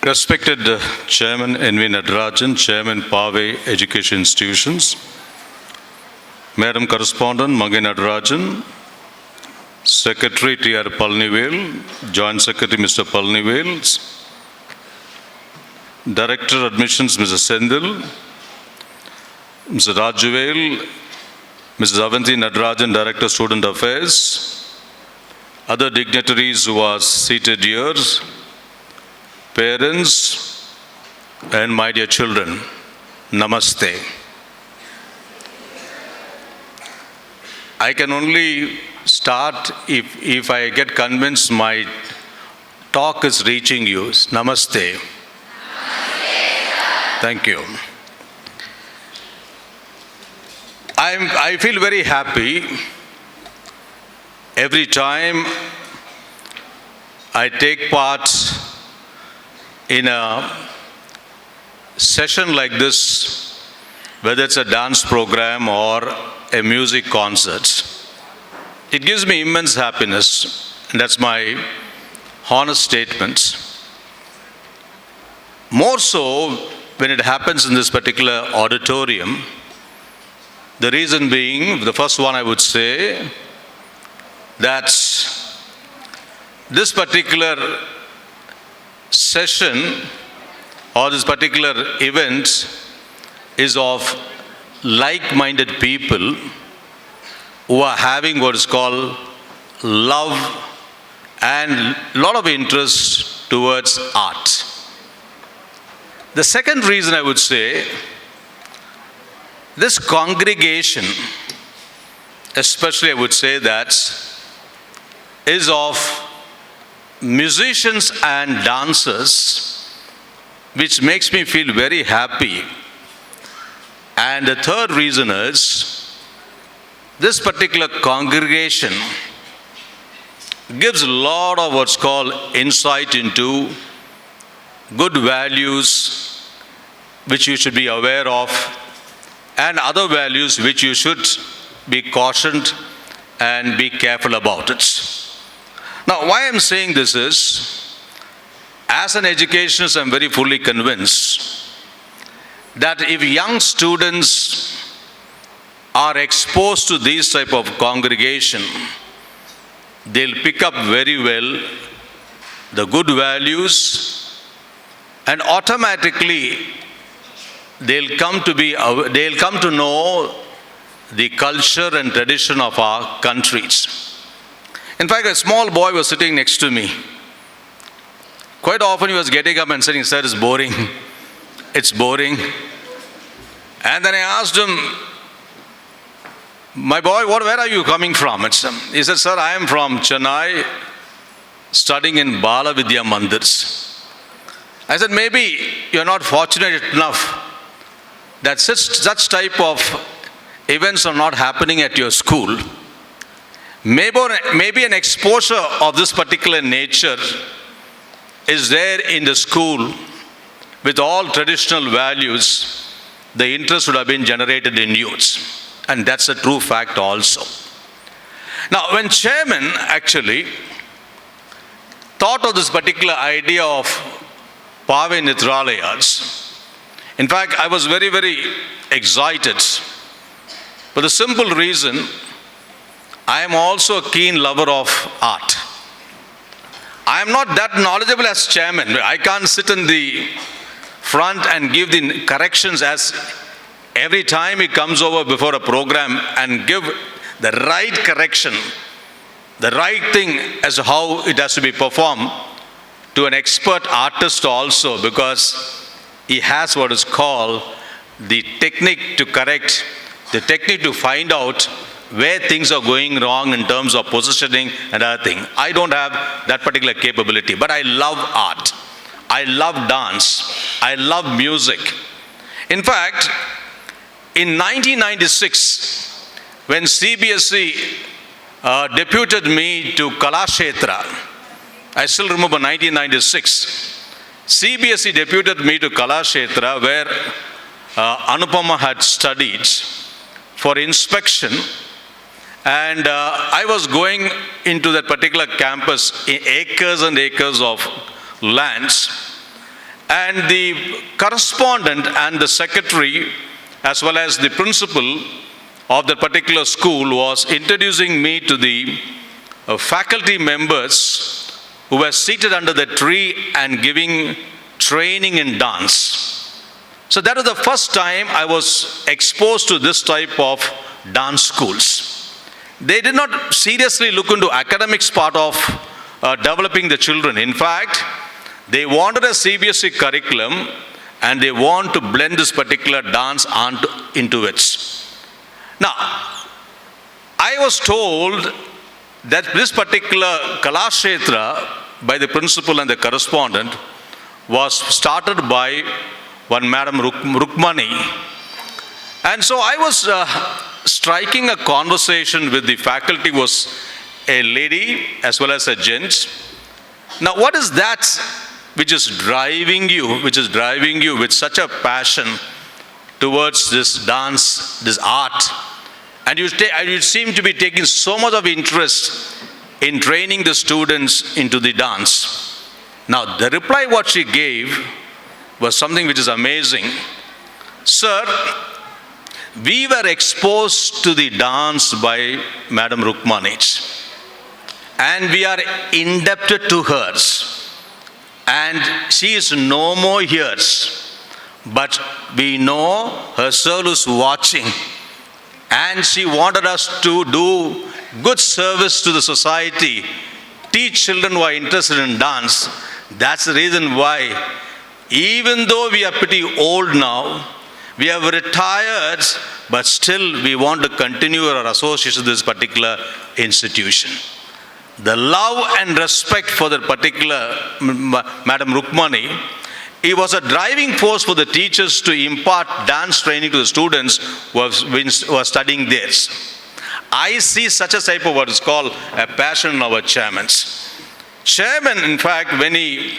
Respected Chairman N.V. Nadarajan, Chairman Pave Education Institutions, Madam Correspondent Mangai Nadarajan, Secretary T.R. Palnivel, Joint Secretary Mr. Palnivel, Director Admissions Mr. Sendil, Mr. Rajuvel, Mrs. Avanti Nadarajan, Director Student Affairs, other dignitaries who are seated here, parents, and my dear children, Namaste. I can only start if I get convinced my talk is reaching you. Namaste. Thank you. I feel very happy every time I take part in a session like this, whether it's a dance program or a music concert. It gives me immense happiness, and that's my honest statement. More so when it happens in this particular auditorium. The reason being, the first one I would say, that this particular session or this particular event is of like-minded people who are having what is called love and a lot of interest towards art. The second reason I would say, this congregation, especially I would say that, is of musicians and dancers, which makes me feel very happy. And the third reason is, this particular congregation gives a lot of what's called insight into good values which you should be aware of, and other values which you should be cautioned and be careful about it. Now, why I'm saying this is, as an educationist, I'm very fully convinced that if young students are exposed to this type of congregation, they'll pick up very well the good values, and automatically they'll come to know the culture and tradition of our countries. In fact, a small boy was sitting next to me. Quite often he was getting up and saying, "Sir, it's boring. It's boring." And then I asked him, "My boy, where are you coming from?" He said, "Sir, I am from Chennai, studying in Bala Vidya Mandirs." I said, "Maybe you're not fortunate enough that such type of events are not happening at your school. Maybe an exposure of this particular nature is there in the school with all traditional values. The interest would have been generated in youths." And that's a true fact also. Now, when chairman actually thought of this particular idea of Pave Nitralayas, in fact, I was very, very excited for the simple reason, I am also a keen lover of art. I am not that knowledgeable as chairman. I can't sit in the front and give the corrections as every time he comes over before a program and give the right correction, the right thing as to how it has to be performed to an expert artist also, because he has what is called the technique to correct, the technique to find out where things are going wrong in terms of positioning and other thing. I don't have that particular capability, but I love art. I love dance. I love music. In fact, in 1996, when CBSE deputed me to Kalakshetra, I still remember 1996, CBSE deputed me to Kalakshetra, where Anupama had studied, for inspection. And I was going into that particular campus in acres and acres of lands. And the correspondent and the secretary, as well as the principal of that particular school, was introducing me to the faculty members who were seated under the tree and giving training in dance. So that was the first time I was exposed to this type of dance schools. They did not seriously look into academics part of developing the children. In fact, they wanted a CBSE curriculum and they want to blend this particular dance into it. Now, I was told that this particular Kalashetra by the principal and the correspondent was started by one Madam Rukmani. And so I was striking a conversation with the faculty, was a lady as well as a gent. Now, what is that which is driving you with such a passion towards this dance, this art? And you seem to be taking so much of interest in training the students into the dance. Now, the reply what she gave was something which is amazing. Sir, we were exposed to the dance by Madam Rukmani, and we are indebted to her. And she is no more here, but we know her soul is watching, and she wanted us to do good service to the society, teach children who are interested in dance. That's the reason why, even though we are pretty old now, we have retired, but still we want to continue our association with this particular institution. The love and respect for that particular Madam Rukmani, it was a driving force for the teachers to impart dance training to the students who are studying this. I see such a type of what is called a passion in our chairmans. Chairman, in fact, when he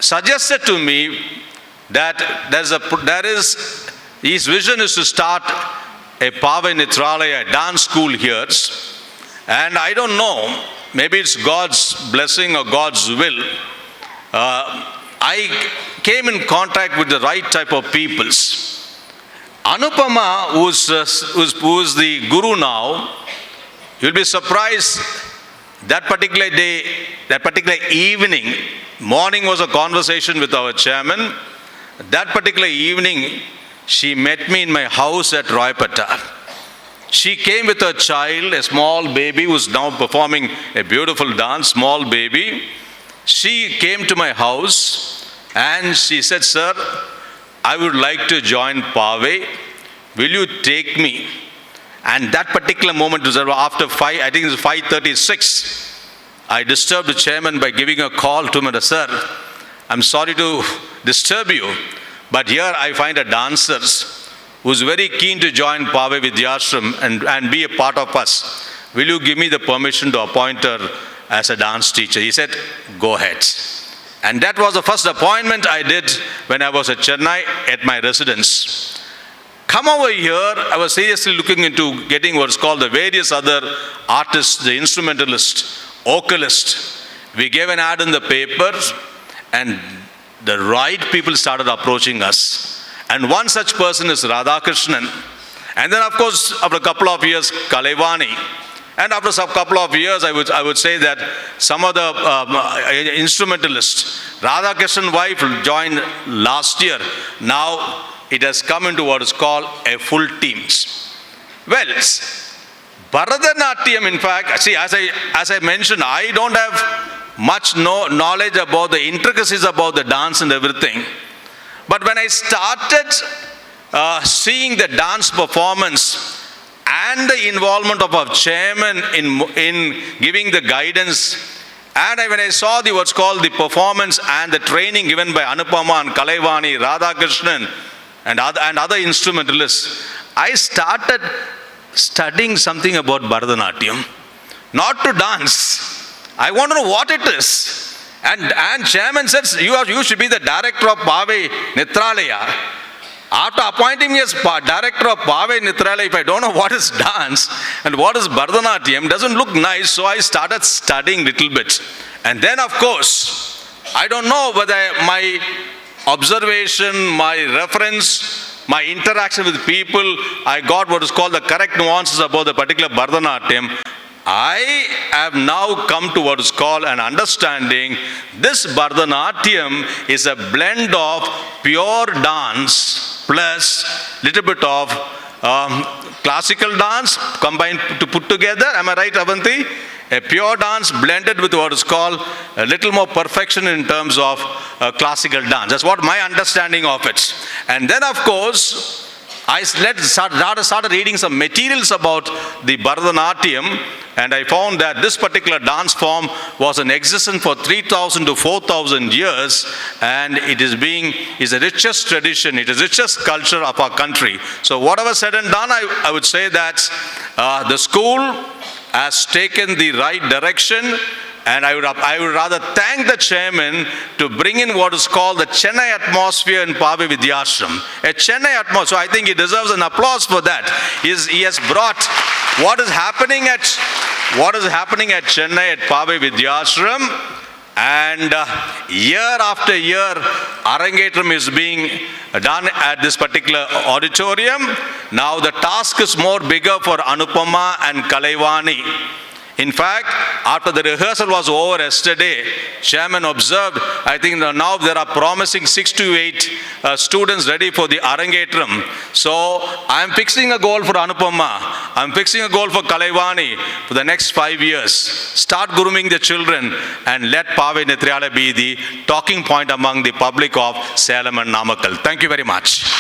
suggested to me that his vision is to start a Pave Nitralaya dance school here, and I don't know, maybe it's God's blessing or God's will. I came in contact with the right type of peoples. Anupama, who's the guru now, you'll be surprised, that particular day, that particular evening, morning was a conversation with our chairman. That particular evening, she met me in my house at Roypata. She came with her child, a small baby who's now performing a beautiful dance, small baby. She came to my house and she said, "Sir, I would like to join Pave. Will you take me?" And that particular moment was after 5, I think it was 5:36. I disturbed the chairman by giving a call to him and said, "Sir, I'm sorry to disturb you, but here I find a dancer who's very keen to join Pave Vidyashram and be a part of us. Will you give me the permission to appoint her as a dance teacher?" He said, "Go ahead." And that was the first appointment I did when I was at Chennai at my residence. Come over here, I was seriously looking into getting what's called the various other artists, the instrumentalist, vocalist. We gave an ad in the paper, and the right people started approaching us. And one such person is Radhakrishnan. And then, of course, after a couple of years, Kalaivani. And after a couple of years, I would say that some of the instrumentalists, Radhakrishnan wife joined last year. Now it has come into what is called a full team. Well, Bharatanatyam, in fact, see, as I mentioned, I don't have much knowledge about the intricacies about the dance and everything. But when I started seeing the dance performance and the involvement of our chairman in giving the guidance, and when I saw what's called the performance and the training given by Anupama and Kalaivani, Radhakrishnan, and other instrumentalists, I started studying something about Bharatanatyam. Not to dance. I want to know what it is. And chairman says, you should be the director of Pave Nitralaya. After appointing me as director of Pave Nitralaya, if I don't know what is dance and what is Bharatanatyam, doesn't look nice, so I started studying little bit. And then, of course, I don't know whether my observation, my reference, my interaction with people, I got what is called the correct nuances about the particular Bharatanatyam. I have now come to what is called an understanding. This Bharatanatyam is a blend of pure dance plus little bit of classical dance combined to put together. Am I right, Avanti? A pure dance blended with what is called a little more perfection in terms of classical dance. That's what my understanding of it. And then, of course, I started reading some materials about the Bharatanatyam, and I found that this particular dance form was in existence for 3,000 to 4,000 years, and it is the richest tradition, it is the richest culture of our country. So whatever said and done, I would say that the school has taken the right direction. And I would rather thank the chairman to bring in what is called the Chennai atmosphere in Pave Vidyashram. A Chennai atmosphere. So I think he deserves an applause for that. He has brought what is happening at Chennai at Pave Vidyashram. And year after year, Arangetram is being done at this particular auditorium. Now the task is more bigger for Anupama and Kalaivani. In fact, after the rehearsal was over yesterday, chairman observed, I think now there are promising 6 to 8 students ready for the Arangetram. So I'm fixing a goal for Anupama. I'm fixing a goal for Kalaivani for the next 5 years. Start grooming the children and let Pave Nitriyala be the talking point among the public of Salem and Namakkal. Thank you very much.